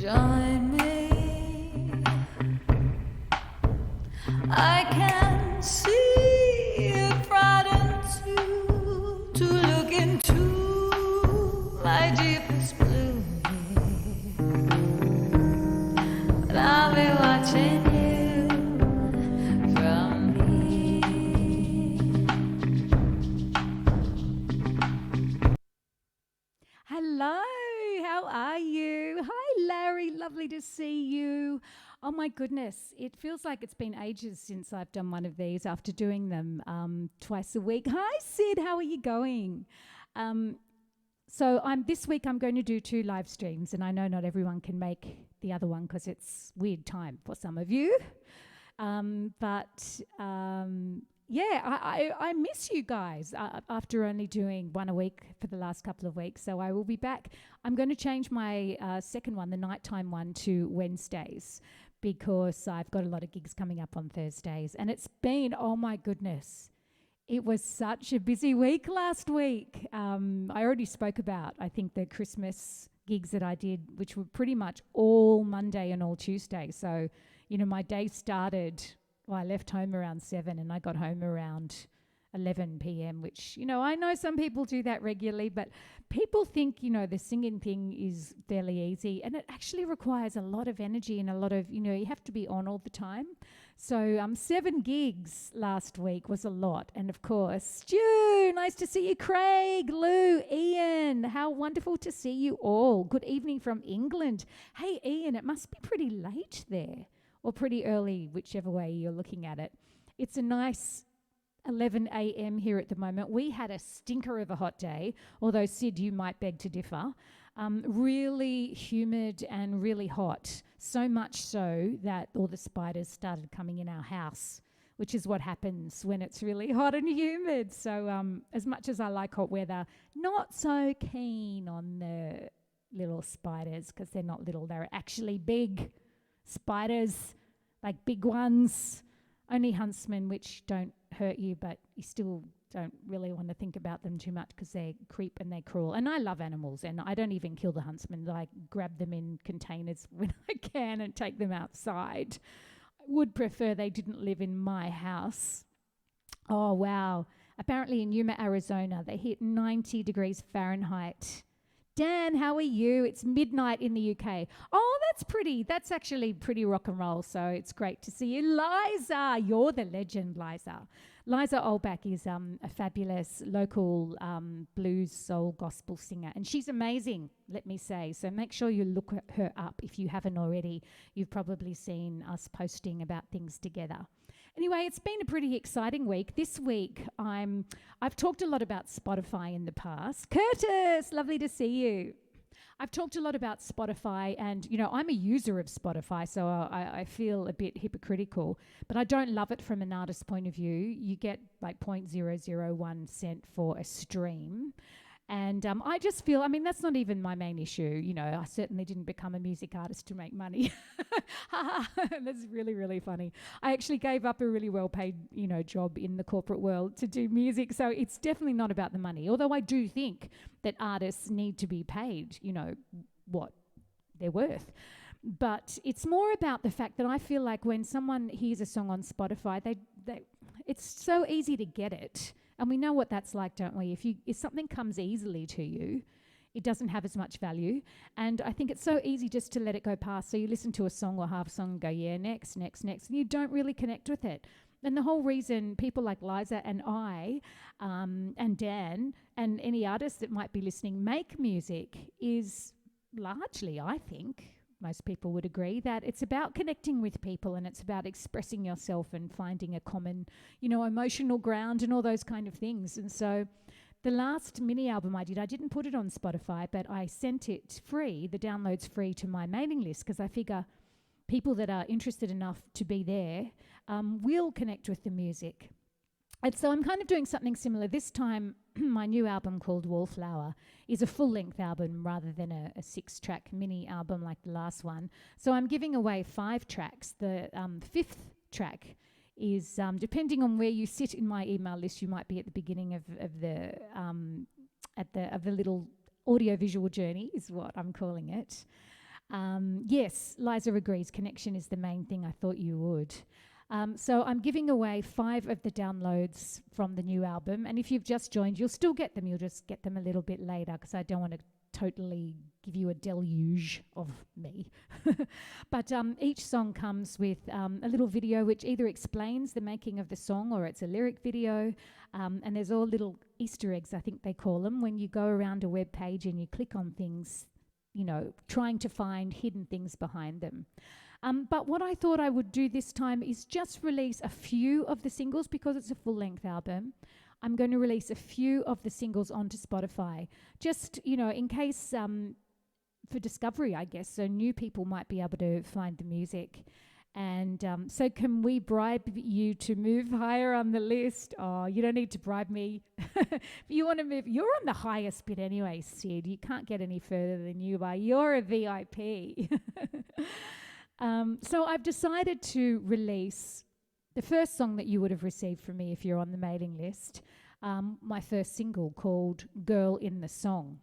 join me. I can see it frightens you to look into my deepest blue, but I'll be watching you from here. Hello, how are you? Hi, Larry, lovely to see you. Oh my goodness, it feels like it's been ages since I've done one of these after doing them twice a week. Hi, Sid, how are you going? So this week I'm going to do 2 live streams, and I know not everyone can make the other one because it's weird time for some of you. Yeah, I miss you guys after only doing one a week for the last couple of weeks. So I will be back. I'm going to change my second one, the nighttime one, to Wednesdays because I've got a lot of gigs coming up on Thursdays. And it's been, oh my goodness, it was such a busy week last week. I already spoke about, I think, the Christmas gigs that I did, which were pretty much all Monday and all Tuesday. So, you know, my day started... Well, I left home around 7 and I got home around 11 p.m, which, you know, I know some people do that regularly, but people think, you know, the singing thing is fairly easy, and it actually requires a lot of energy and a lot of, you know, you have to be on all the time. So 7 gigs last week was a lot. And of course, Stu, nice to see you. Craig, Lou, Ian, how wonderful to see you all. Good evening from England. Hey, Ian, it must be pretty late there. Or pretty early, whichever way you're looking at it. It's a nice 11 a.m. here at the moment. We had a stinker of a hot day, although, Sid, you might beg to differ. Really humid and really hot, so much so that all the spiders started coming in our house, which is what happens when it's really hot and humid. So as much as I like hot weather, not so keen on the little spiders because they're not little, they're actually big. Spiders, like big ones, only huntsmen, which don't hurt you, but you still don't really want to think about them too much because they creep and they're cruel. And I love animals, and I don't even kill the huntsmen. I grab them in containers when I can and take them outside. I would prefer they didn't live in my house. Oh, wow. Apparently in Yuma, Arizona, they hit 90 degrees Fahrenheit. Dan, how are you? It's midnight in the UK. Oh, that's actually pretty rock and roll, so it's great to see you. Liza, you're the legend, Liza. Liza Olbach is a fabulous local blues, soul, gospel singer, and she's amazing, let me say. So make sure you look her up if you haven't already. You've probably seen us posting about things together. Anyway, it's been a pretty exciting week. This week, I've talked a lot about Spotify in the past. Curtis, lovely to see you. I've talked a lot about Spotify, and, you know, I'm a user of Spotify, so I feel a bit hypocritical, but I don't love it from an artist's point of view. You get like 0.001 cent for a stream. And I just feel, I mean, that's not even my main issue. You know, I certainly didn't become a music artist to make money. That's really, really funny. I actually gave up a really well-paid, you know, job in the corporate world to do music. So it's definitely not about the money. Although I do think that artists need to be paid, you know, what they're worth. But it's more about the fact that I feel like when someone hears a song on Spotify, it's so easy to get it. And we know what that's like, don't we? If something comes easily to you, it doesn't have as much value. And I think it's so easy just to let it go past. So you listen to a song or half a song and go, yeah, next, and you don't really connect with it. And the whole reason people like Liza and I and Dan and any artist that might be listening make music is largely, I think, most people would agree, that it's about connecting with people and it's about expressing yourself and finding a common, you know, emotional ground and all those kind of things. And so the last mini album I didn't put it on Spotify, but I sent it free, the downloads free, to my mailing list because I figure people that are interested enough to be there will connect with the music. And so I'm kind of doing something similar. This time, my new album called Wallflower is a full-length album rather than a 6-track mini album like the last one. So I'm giving away 5 tracks. The 5th track is, depending on where you sit in my email list, you might be at the beginning of the little audio-visual journey, is what I'm calling it. Yes, Liza agrees. Connection is the main thing. I thought you would. So I'm giving away 5 of the downloads from the new album. And if you've just joined, you'll still get them. You'll just get them a little bit later because I don't want to totally give you a deluge of me. But each song comes with a little video which either explains the making of the song or it's a lyric video. And there's all little Easter eggs, I think they call them, when you go around a web page and you click on things, you know, trying to find hidden things behind them. But what I thought I would do this time is just release a few of the singles because it's a full-length album. I'm going to release a few of the singles onto Spotify, just, you know, in case for discovery, I guess, so new people might be able to find the music. And so can we bribe you to move higher on the list? Oh, you don't need to bribe me. If you want to move, you're on the highest bit anyway, Sid. You can't get any further than you are. You're a VIP. So I've decided to release the first song that you would have received from me if you're on the mailing list, my first single called Girl in the Song.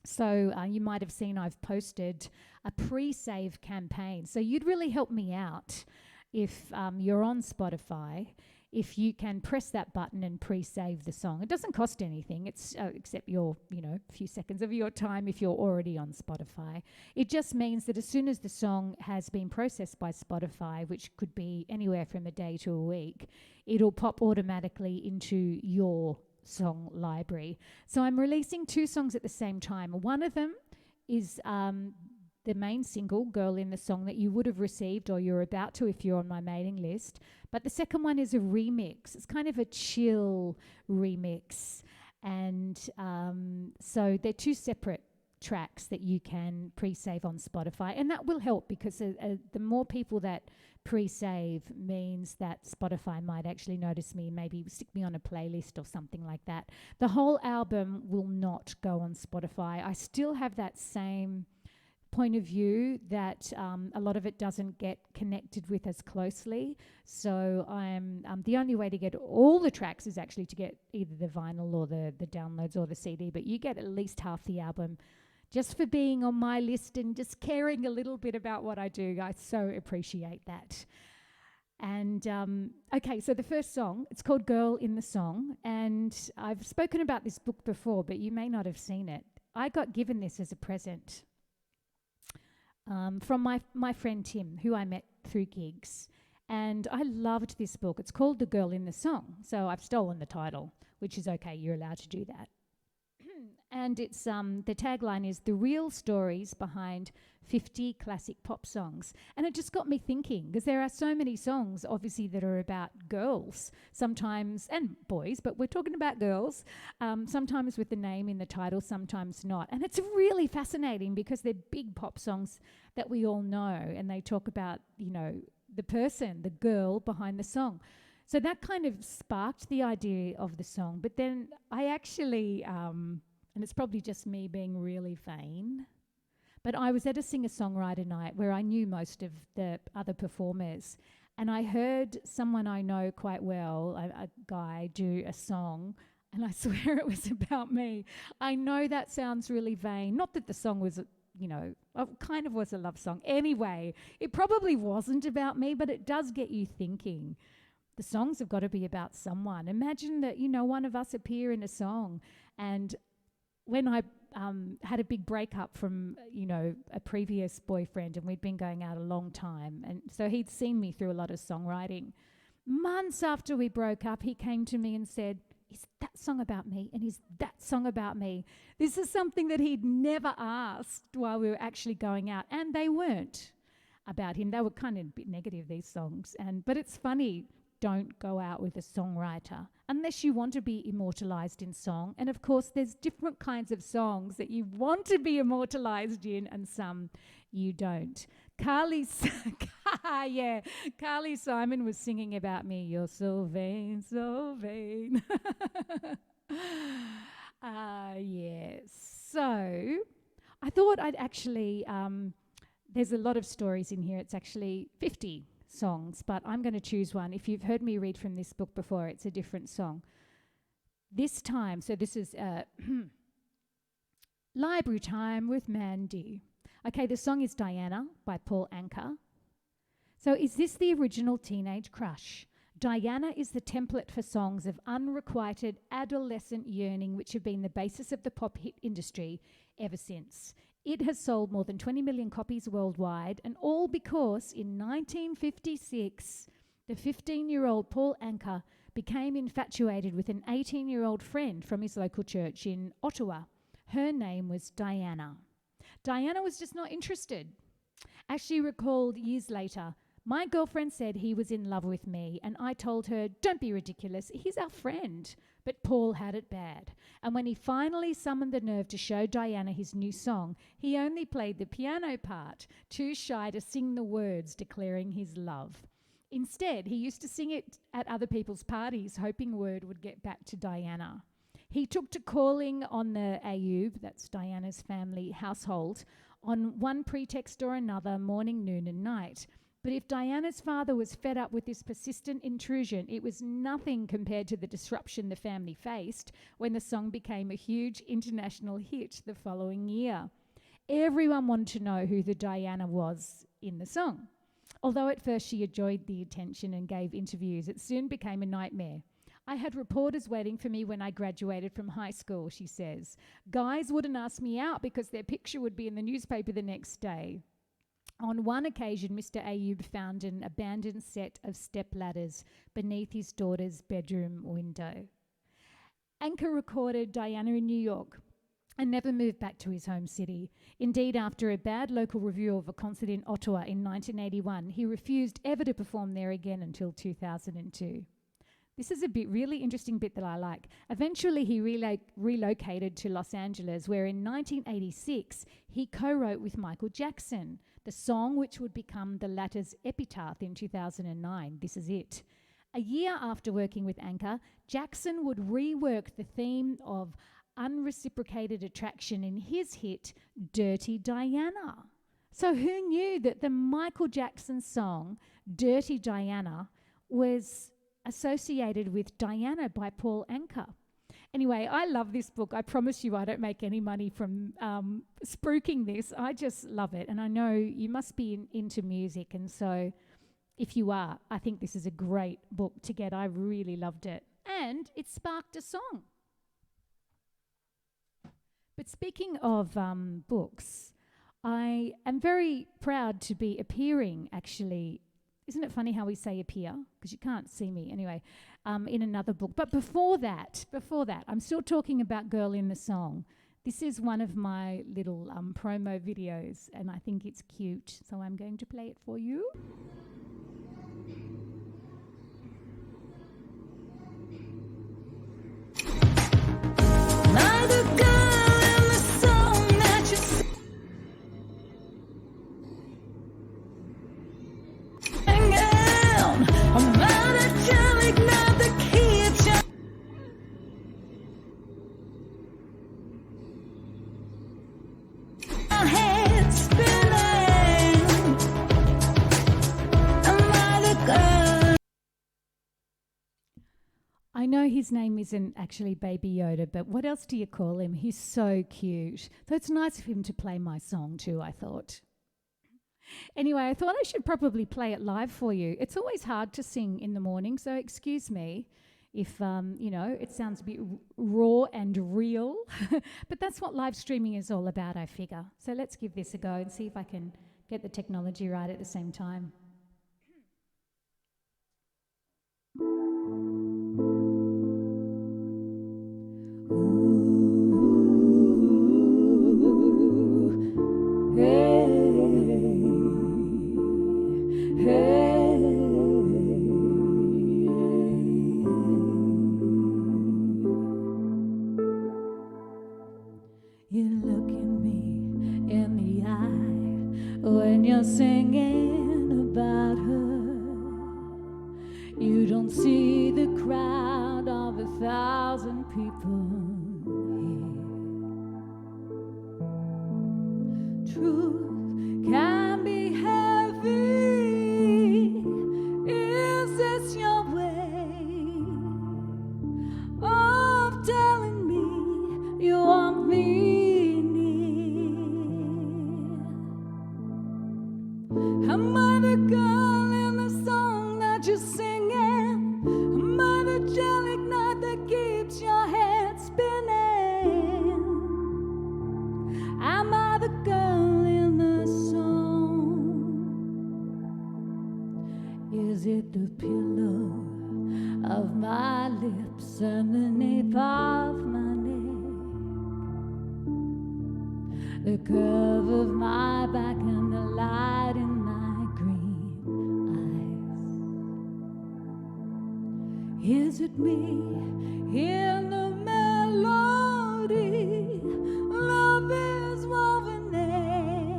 So you might have seen I've posted a pre-save campaign. So you'd really help me out if you're on Spotify, if you can press that button and pre-save the song. It doesn't cost anything. It's except your, you know, few seconds of your time if you're already on Spotify. It just means that as soon as the song has been processed by Spotify, which could be anywhere from a day to a week, it'll pop automatically into your song library. So I'm releasing 2 songs at the same time. One of them is the main single, Girl in the Song, that you would have received or you're about to if you're on my mailing list. But the second one is a remix. It's kind of a chill remix. And so they're 2 separate tracks that you can pre-save on Spotify. And that will help because the more people that pre-save means that Spotify might actually notice me, maybe stick me on a playlist or something like that. The whole album will not go on Spotify. I still have that same point of view that a lot of it doesn't get connected with as closely. So I'm the only way to get all the tracks is actually to get either the vinyl or the downloads or the CD, but you get at least half the album just for being on my list and just caring a little bit about what I do. I so appreciate that. And okay, so the first song, it's called Girl in the Song, and I've spoken about this book before, but you may not have seen it. I got given this as a present from my friend Tim, who I met through gigs. And I loved this book. It's called The Girl in the Song. So I've stolen the title, which is okay. You're allowed to do that. And it's the tagline is The Real Stories Behind 50 Classic Pop Songs. And it just got me thinking, because there are so many songs, obviously, that are about girls sometimes, and boys, but we're talking about girls, sometimes with the name in the title, sometimes not. And it's really fascinating because they're big pop songs that we all know, and they talk about, you know, the person, the girl behind the song. So that kind of sparked the idea of the song. But then I actually, and it's probably just me being really vain, but I was at a singer-songwriter night where I knew most of the other performers, and I heard someone I know quite well, a guy, do a song, and I swear it was about me. I know that sounds really vain. Not that the song was, you know, kind of was a love song. Anyway, it probably wasn't about me, but it does get you thinking. The songs have got to be about someone. Imagine that, you know, one of us appear in a song. And when I had a big breakup from, you know, a previous boyfriend, and we'd been going out a long time, and so he'd seen me through a lot of songwriting. Months after we broke up, he came to me and said, "Is that song about me? And is that song about me?" This is something that he'd never asked while we were actually going out, and they weren't about him. They were kind of a bit negative, these songs. But it's funny. Don't go out with a songwriter unless you want to be immortalized in song. And of course, there's different kinds of songs that you want to be immortalized in, and some you don't. Carly Simon was singing about me. You're so vain, so vain. Yes. So I thought I'd actually, there's a lot of stories in here. It's actually 50 songs, but I'm going to choose one. If you've heard me read from this book before, it's a different song. This time, so this is library time with Mandy. Okay, the song is Diana by Paul Anka. So is this the original teenage crush? Diana is the template for songs of unrequited adolescent yearning which have been the basis of the pop hit industry ever since. It has sold more than 20 million copies worldwide, and all because in 1956, the 15-year-old Paul Anka became infatuated with an 18-year-old friend from his local church in Ottawa. Her name was Diana. Diana was just not interested. As she recalled years later, my girlfriend said he was in love with me, and I told her, don't be ridiculous, he's our friend. But Paul had it bad. And when he finally summoned the nerve to show Diana his new song, he only played the piano part, too shy to sing the words declaring his love. Instead, he used to sing it at other people's parties, hoping word would get back to Diana. He took to calling on the Ayoub, that's Diana's family household, on one pretext or another, morning, noon and night. But if Diana's father was fed up with this persistent intrusion, it was nothing compared to the disruption the family faced when the song became a huge international hit the following year. Everyone wanted to know who the Diana was in the song. Although at first she enjoyed the attention and gave interviews, it soon became a nightmare. I had reporters waiting for me when I graduated from high school, she says. Guys wouldn't ask me out because their picture would be in the newspaper the next day. On one occasion, Mr. Ayoub found an abandoned set of step ladders beneath his daughter's bedroom window. Anka recorded Diana in New York and never moved back to his home city. Indeed, after a bad local review of a concert in Ottawa in 1981, he refused ever to perform there again until 2002. This is a really interesting bit that I like. Eventually, he relocated to Los Angeles, where in 1986, he co-wrote with Michael Jackson the song which would become the latter's epitaph in 2009. This is it. A year after working with Anka, Jackson would rework the theme of unreciprocated attraction in his hit, Dirty Diana. So who knew that the Michael Jackson song, Dirty Diana, was associated with Diana by Paul Anka? Anyway, I love this book. I promise you I don't make any money from spruiking this. I just love it. And I know you must be into music. And so if you are, I think this is a great book to get. I really loved it. And it sparked a song. But speaking of books, I am very proud to be appearing, actually. Isn't it funny how we say appear? Because you can't see me anyway, in another book. But before that, I'm still talking about Girl in the Song. This is one of my little promo videos, and I think it's cute, so I'm going to play it for you. I know his name isn't actually Baby Yoda, but what else do you call him? He's so cute. So it's nice of him to play my song too, I thought. Anyway, I thought I should probably play it live for you. It's always hard to sing in the morning, so excuse me if, it sounds a bit raw and real. But that's what live streaming is all about, I figure. So let's give this a go and see if I can get the technology right at the same time. You look at me in the eye when you're singing about her. You don't see the crowd of 1,000 people here. Truth can be heavy. Is this your way of telling me you want me near? Am I the girl in the song that you're singing? Am I the angelic night that keeps your head spinning? Am I the girl in the song? Is it the pillow of my lips and the nape of my neck, the curve of my back and the light in my green eyes? Is it me in the melody love is woven there?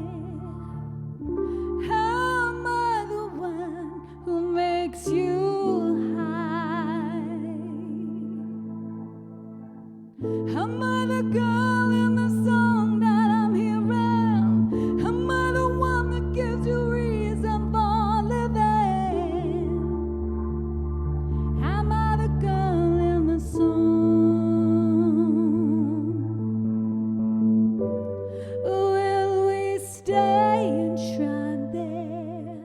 Am I the one who makes you high? Am I the girl in the song that I'm hearing? Am I the one that gives you reason for living? Am I the girl in the song? Will we stay enshrined there?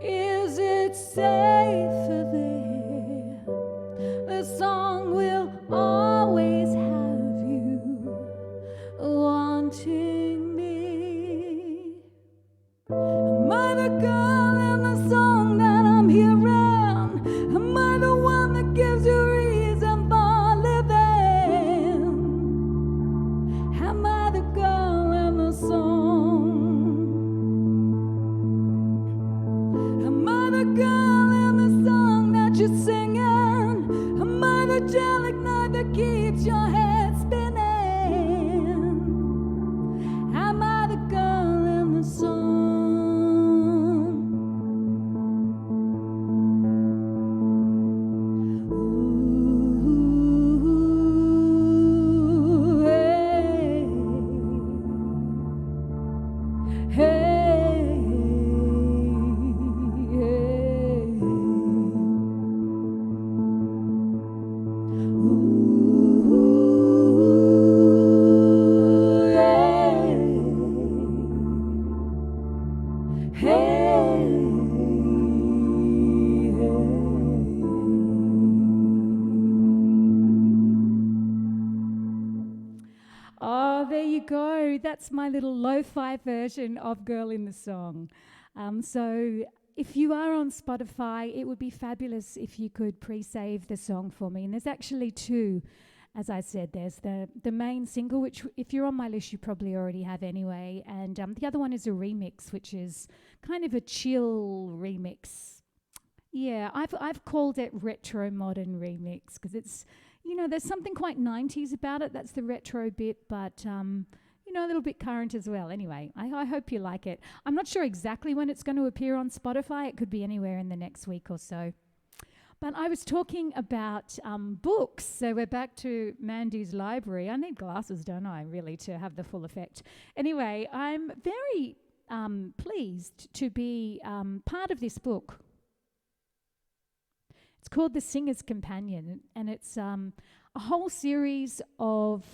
Is it safer there? The song will always have you wanting me. Am I the girl in the song that I'm hearing? Am I the one that gives you reason for living? Am I the girl in the song? Am I the girl in the song that you're singing? Am I the angelic night that keeps your head spinning? Am I the girl in the song? Ooh, hey, hey, hey. Ooh, hey, Oh, there you go. That's my little lo-fi version of Girl in the Song. So if you are on Spotify, it would be fabulous if you could pre-save the song for me. And there's actually two, as I said. There's the main single, which if you're on my list, you probably already have anyway. And the other one is a remix, which is kind of a chill remix. Yeah, I've called it retro modern remix because it's, there's something quite 90s about it. That's the retro bit, but a little bit current as well. Anyway, I hope you like it. I'm not sure exactly when it's going to appear on Spotify. It could be anywhere in the next week or so. But I was talking about books. So we're back to Mandy's library. I need glasses, don't I, really, to have the full effect. Anyway, I'm very pleased to be part of this book. It's called The Singer's Companion, and it's a whole series of,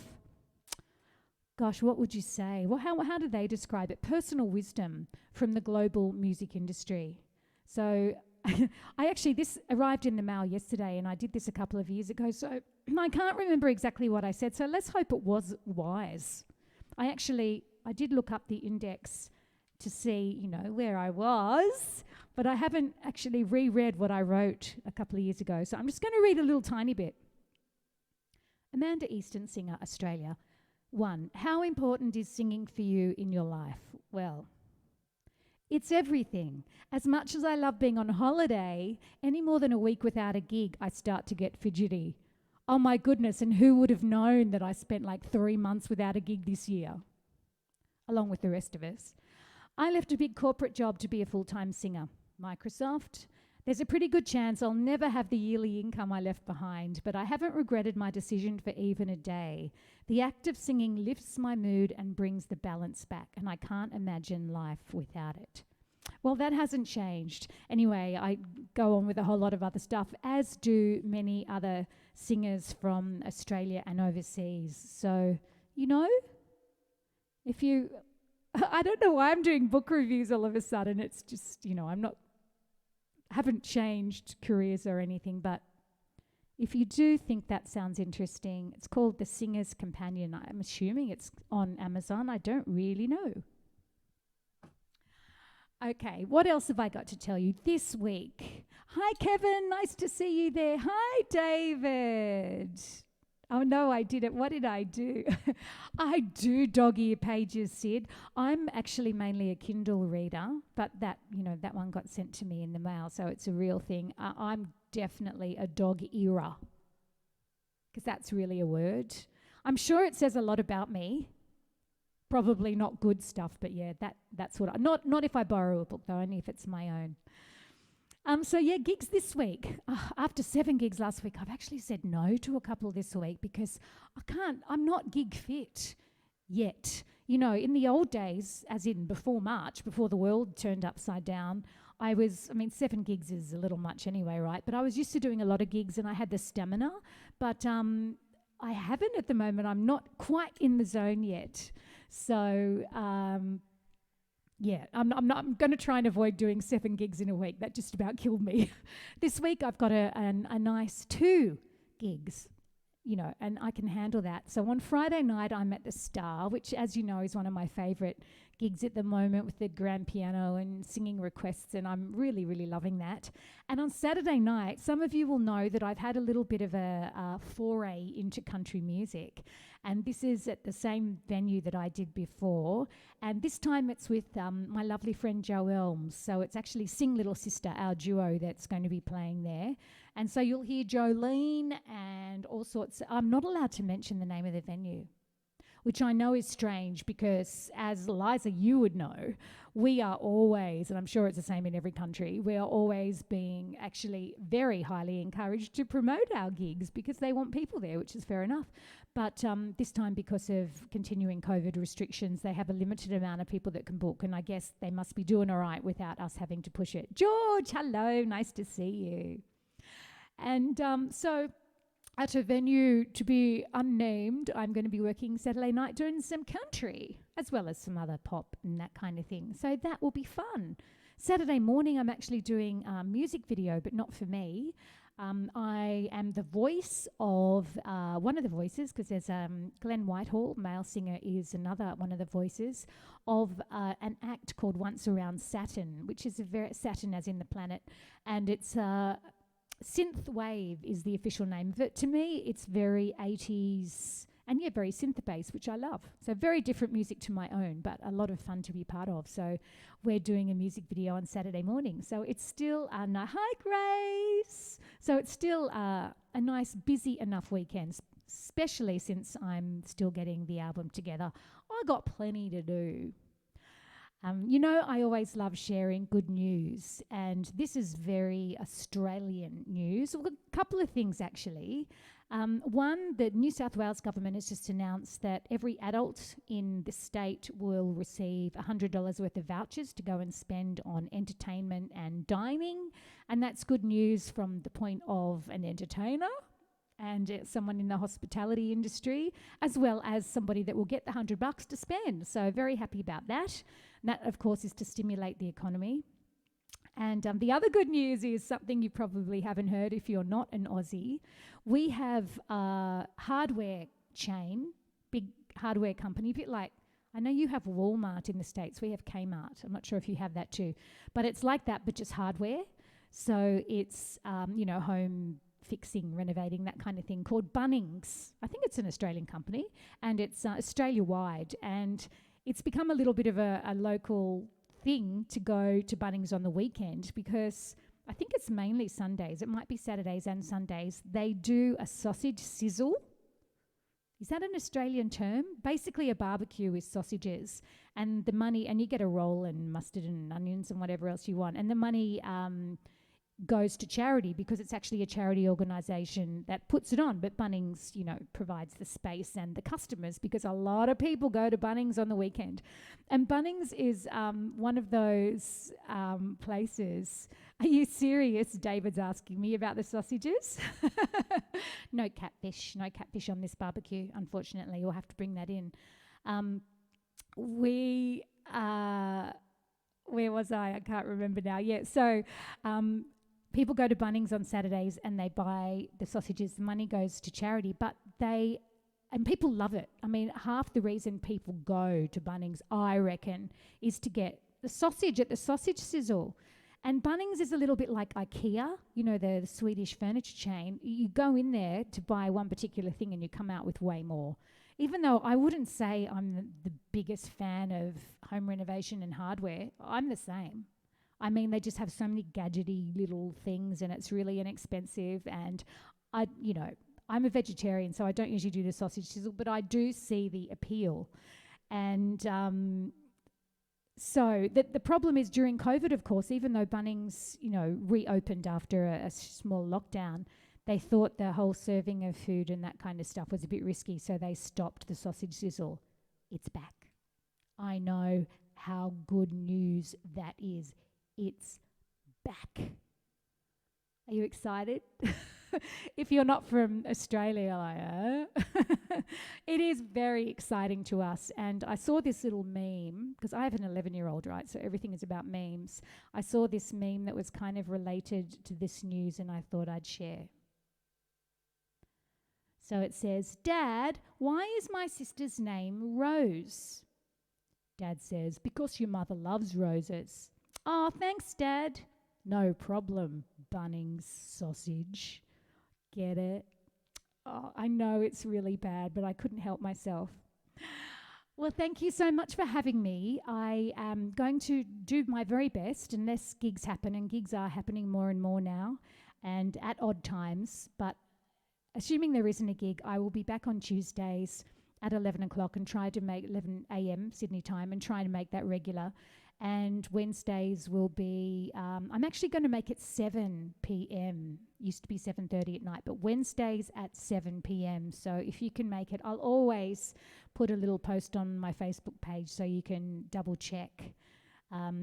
gosh, what would you say? Well, how do they describe it? Personal wisdom from the global music industry. So this arrived in the mail yesterday, and I did this a couple of years ago, so I can't remember exactly what I said, so let's hope it was wise. I did look up the index to see, where I was, but I haven't actually reread what I wrote a couple of years ago, so I'm just going to read a little tiny bit. Amanda Easton, singer, Australia. 1. How important is singing for you in your life? Well, it's everything. As much as I love being on holiday, any more than a week without a gig, I start to get fidgety. Oh my goodness, and who would have known that I spent like 3 months without a gig this year, along with the rest of us. I left a big corporate job to be a full-time singer. Microsoft. There's a pretty good chance I'll never have the yearly income I left behind, but I haven't regretted my decision for even a day. The act of singing lifts my mood and brings the balance back, and I can't imagine life without it. Well, that hasn't changed. Anyway, I go on with a whole lot of other stuff, as do many other singers from Australia and overseas. So, if you I don't know why I'm doing book reviews all of a sudden. It's just, haven't changed careers or anything, but if you do think that sounds interesting, it's called The Singer's Companion. I'm assuming it's on Amazon. I don't really know. Okay, what else have I got to tell you this week? Hi, Kevin. Nice to see you there. Hi, David. Oh, no, I did it. What did I do? I do dog-ear pages, Sid. I'm actually mainly a Kindle reader, but that one got sent to me in the mail, so it's a real thing. I'm definitely a dog-earer, because that's really a word. I'm sure it says a lot about me. Probably not good stuff, but yeah, that's what not if I borrow a book though, only if it's my own. So yeah, gigs this week. After 7 gigs last week, I've actually said no to a couple this week because I'm not gig fit yet. In the old days, as in before March, before the world turned upside down, 7 gigs is a little much anyway, right? But I was used to doing a lot of gigs and I had the stamina, but I haven't at the moment. I'm not quite in the zone yet. So, I'm going to try and avoid doing 7 gigs in a week. That just about killed me. This week I've got a nice 2 gigs, and I can handle that. So on Friday night I'm at the Star, which, as you know, is one of my favourite gigs at the moment, with the grand piano and singing requests, and I'm really, really loving that. And on Saturday night, some of you will know that I've had a little bit of a foray into country music, and this is at the same venue that I did before, and this time it's with my lovely friend Jo Elms. So it's actually Sing Little Sister, our duo, that's going to be playing there. And so you'll hear Jolene and all sorts. I'm not allowed to mention the name of the venue, which I know is strange because, as Liza, you would know, we are always, and I'm sure it's the same in every country, we are always being actually very highly encouraged to promote our gigs because they want people there, which is fair enough. But this time, because of continuing COVID restrictions, they have a limited amount of people that can book, and I guess they must be doing all right without us having to push it. George, hello, nice to see you. And so at a venue to be unnamed, I'm going to be working Saturday night doing some country, as well as some other pop and that kind of thing. So that will be fun. Saturday morning, I'm actually doing a music video, but not for me. I am the voice of one of the voices, because there's Glenn Whitehall, male singer, is another one of the voices of an act called Once Around Saturn, which is Saturn as in the planet, and it's synth wave is the official name of it. To me, it's very 80s and very synth-based, which I love. So very different music to my own, but a lot of fun to be part of. So we're doing a music video on Saturday morning. So it's still hi Grace. So it's still a nice busy enough weekend, especially since I'm still getting the album together. I got plenty to do. I always love sharing good news, and this is very Australian news. Well, a couple of things, actually. One, the New South Wales government has just announced that every adult in the state will receive $100 worth of vouchers to go and spend on entertainment and dining, and that's good news from the point of an entertainer and someone in the hospitality industry, as well as somebody that will get the $100 to spend. So very happy about that. And that, of course, is to stimulate the economy. And the other good news is something you probably haven't heard if you're not an Aussie. We have a hardware chain, big hardware company, a bit like, I know you have Walmart in the States. We have Kmart. I'm not sure if you have that too. But it's like that, but just hardware. So it's, home fixing, renovating, that kind of thing, called Bunnings. I think it's an Australian company, and it's Australia-wide. And it's become a little bit of a local thing to go to Bunnings on the weekend, because I think it's mainly Sundays. It might be Saturdays and Sundays. They do a sausage sizzle. Is that an Australian term? Basically a barbecue with sausages, and the money, and you get a roll and mustard and onions and whatever else you want. And the money goes to charity, because it's actually a charity organisation that puts it on. But Bunnings, provides the space and the customers, because a lot of people go to Bunnings on the weekend. And Bunnings is one of those places. Are you serious? David's asking me about the sausages. No catfish on this barbecue, unfortunately. We'll have to bring that in. We where was I? I can't remember now. Yeah, so people go to Bunnings on Saturdays and they buy the sausages. The money goes to charity, but and people love it. I mean, half the reason people go to Bunnings, I reckon, is to get the sausage at the sausage sizzle. And Bunnings is a little bit like IKEA, you know, the Swedish furniture chain. You go in there to buy one particular thing and you come out with way more. Even though I wouldn't say I'm the biggest fan of home renovation and hardware, I'm the same. I mean, they just have so many gadgety little things and it's really inexpensive. And I'm a vegetarian, so I don't usually do the sausage sizzle, but I do see the appeal. And so the problem is during COVID, of course, even though Bunnings, reopened after a small lockdown, they thought the whole serving of food and that kind of stuff was a bit risky, so they stopped the sausage sizzle. It's back. I know how good news that is. It's back. Are you excited? If you're not from Australia, it is very exciting to us. And I saw this little meme, because I have an 11-year-old, right? So everything is about memes. I saw this meme that was kind of related to this news and I thought I'd share. So it says, "Dad, why is my sister's name Rose?" Dad says, "Because your mother loves roses." "Oh, thanks, Dad." "No problem, Bunnings sausage." Get it? Oh, I know it's really bad, but I couldn't help myself. Well, thank you so much for having me. I am going to do my very best, unless gigs happen, and gigs are happening more and more now, and at odd times. But assuming there isn't a gig, I will be back on Tuesdays at 11 o'clock and try to make 11 a.m. Sydney time and try to make that regular. And Wednesdays will be, I'm actually going to make it 7 p.m. Used to be 7:30 at night, but Wednesdays at 7 p.m. So if you can make it, I'll always put a little post on my Facebook page so you can double check.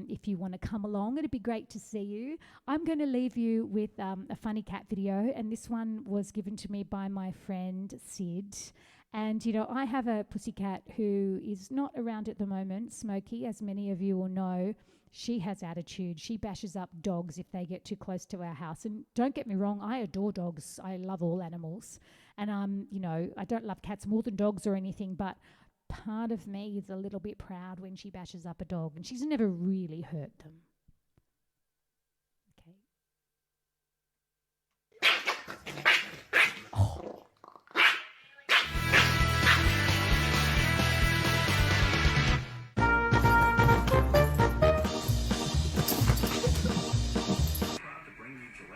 If you want to come along, it'd be great to see you. I'm going to leave you with a funny cat video, and this one was given to me by my friend Sid. And, I have a pussycat who is not around at the moment, Smokey, as many of you will know. She has attitude. She bashes up dogs if they get too close to our house. And don't get me wrong, I adore dogs. I love all animals. And, I don't love cats more than dogs or anything, but part of me is a little bit proud when she bashes up a dog. And she's never really hurt them. Okay. Oh.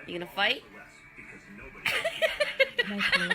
You gonna fight? No clue.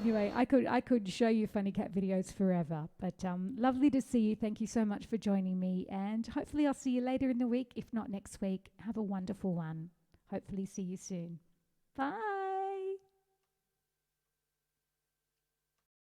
Anyway, I could show you funny cat videos forever, but lovely to see you. Thank you so much for joining me, and hopefully I'll see you later in the week. If not next week, have a wonderful one. Hopefully see you soon. Bye.